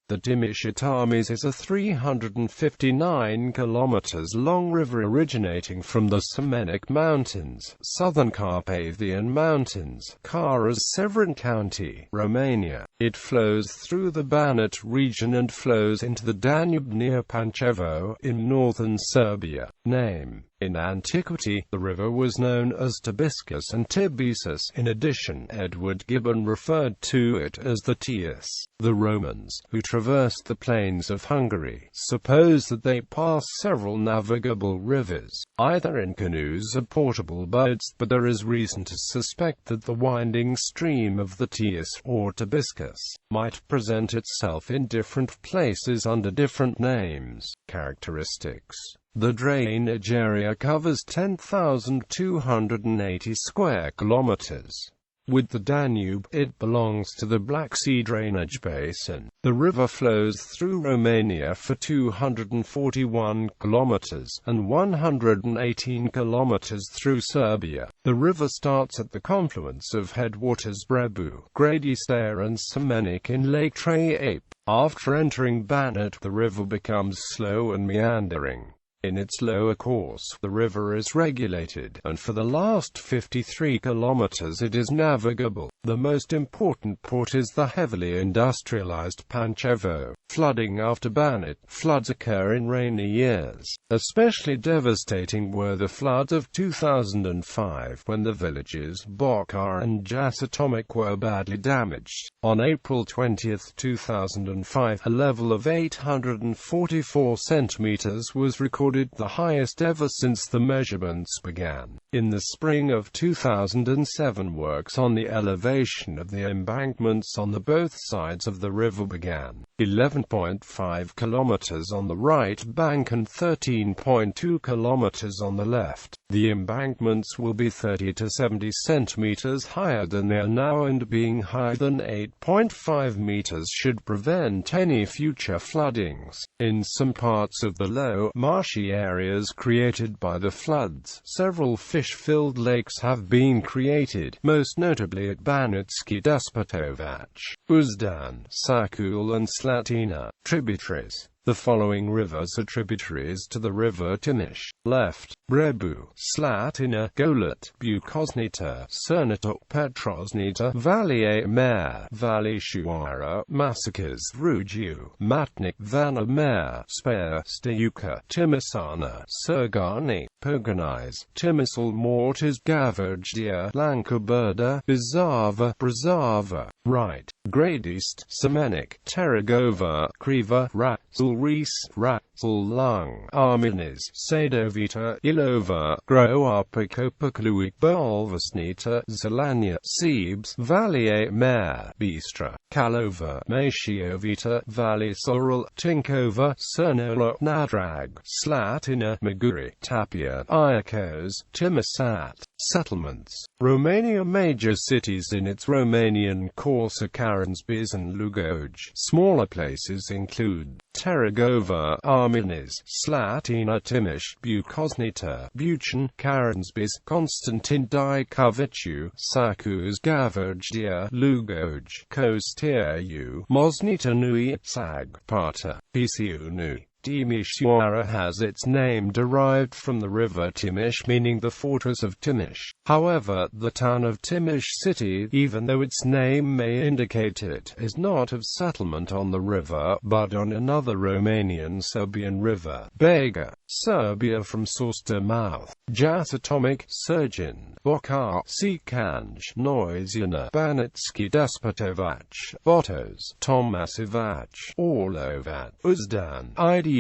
The Timiș is a 359 kilometers long river originating from the Semenic Mountains, southern Carpathian Mountains, Caraș-Severin County, Romania. It flows through the Banat region and flows into the Danube near Pančevo, in northern Serbia. Name: in antiquity, the river was known as Tibiscus and Tibesus. In addition, Edward Gibbon referred to it as the Tius. The Romans, who traversed the plains of Hungary, supposed that they passed several navigable rivers, either in canoes or portable boats, but there is reason to suspect that the winding stream of the Tius, or Tibiscus, might present itself in different places under different names. Characteristics: the drainage area covers 10,280 square kilometers. With the Danube, it belongs to the Black Sea drainage basin. The river flows through Romania for 241 kilometers and 118 kilometers through Serbia. The river starts at the confluence of headwaters Brebu, Gradišter and Semenic in Lake Treape. After entering Banat, the river becomes slow and meandering. In its lower course, the river is regulated, and for the last 53 kilometers it is navigable. The most important port is the heavily industrialized Pančevo. Flooding after Banat. Floods occur in rainy years. Especially devastating were the floods of 2005, when the villages Bocar and Jasatomic were badly damaged. On April 20, 2005, a level of 844 centimeters was recorded, the highest ever since the measurements began. In the spring of 2007, works on the elevation of the embankments on the both sides of the river began. 11.5 kilometers on the right bank and 13.2 kilometers on the left. The embankments will be 30 to 70 centimeters higher than they are now, and being higher than 8.5 meters should prevent any future floodings. In some parts of the low, marshy areas created by the floods, several fish-filled lakes have been created, most notably at Banatski Despatovac, Uzdan, Sakul and Slatina. Tributaries: the following rivers are tributaries to the river Timiș. Left: Brebu, Slatina, Golat, Bucosnita, Cernatok, Petrosnita, Valie Mare, Valișoara, Massacres, Rugiu, Matnic, Vana Mare, Spare, Steuca, Timișana, Surgani, Poganize, Timișul Mortis, Gavărgia, Lancaberda, Bizava, Brazava. Right: Gradist, Semenic, Teragova, Kriva, Rațul Reis, Rațul Lung, Arminis, Sadovita, Ilova, Groapa, Copacluic, Bolvasnita, Zelania, Sebes, Valie Mare, Bistra, Kalova, Maciovita, Valley Soral, Tinkova, Cernola, Nadrag, Slatina, Maguri, Tapia, Iacos, Timișat. Settlements: Romania. Major cities in its Romanian course are Caraș-Severin and Lugoj. Smaller places include Teragova, Arminis, Slatina, Timiș, Bucosnita, Buchan, Caraș-Severin, Constantin Dicoviciu, Sacus, Gavărgia, Lugoj, Costiau, Mosnita Nui, Sag, Parta, Pisiu Nui. Timișoara has its name derived from the river Timiș, meaning the fortress of Timiș. However, the town of Timiș city, even though its name may indicate it, is not of settlement on the river, but on another Romanian-Serbian river, Bega, Serbia from source to mouth. Jasatomic, Surgeon, Bocar, Sikanj, Noisiana, Banatski Despatovac, Botos, Tomasivac, Orlovac, Uzdan, Idvo,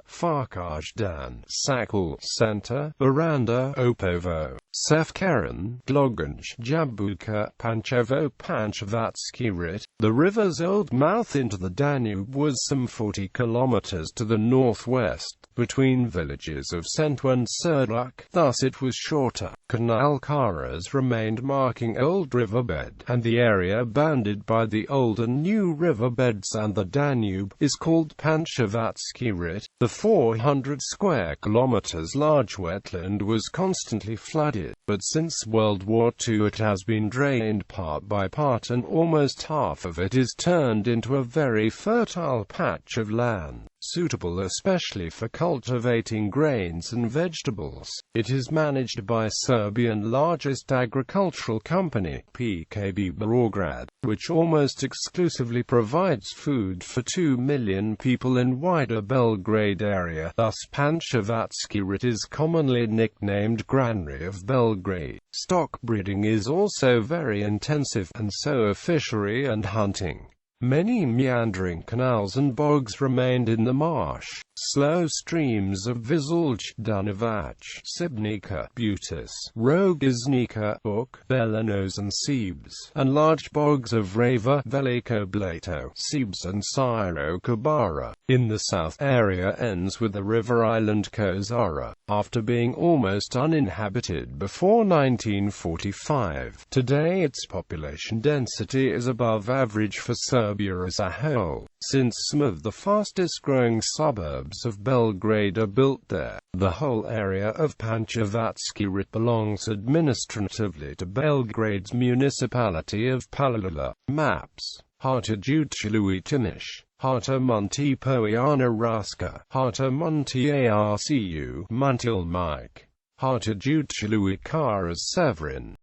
Farkajdan, Sakul, Center, Veranda, Opovo, Sefkeran, Gloganj, Jabuka, Pančevo, Pančevatski Rit. The river's old mouth into the Danube was some 40 kilometers to the northwest, between villages of Centu and Serduk, thus it was shorter. canal caras remained marking old riverbed, and the area bounded by the old and new riverbeds and the Danube is called Pančevo. The 400 square kilometers large wetland was constantly flooded, but since World War II it has been drained part by part and almost half of it is turned into a very fertile patch of land, suitable especially for cultivating grains and vegetables. It is managed by Serbian largest agricultural company, PKB Beograd, which almost exclusively provides food for 2 million people in wider Belgrade area. Thus Pančevo is commonly nicknamed Granary of Belgrade. Stock breeding is also very intensive, and so are fishery and hunting. Many meandering canals and bogs remained in the marsh. Slow streams of Vizulj, Dunavaj, Sibnica, Butis, Rogaznica, Buk, Belanos and Sebes, and large bogs of Rava, Veliko Blato, Sebes and Syro Kabara. In the south, area ends with the river island Kozara, after being almost uninhabited before 1945. Today its population density is above average for Serbia as a whole, since some of the fastest-growing suburbs of Belgrade are built there. The whole area of Pančevo belongs administratively to Belgrade's municipality of Palilula. Maps: Harta Jučului Timiș, Harta Munte Poiana Raska, Harta Munte Arcu Muntil Mike, Harta Jučului Caraș-Severin.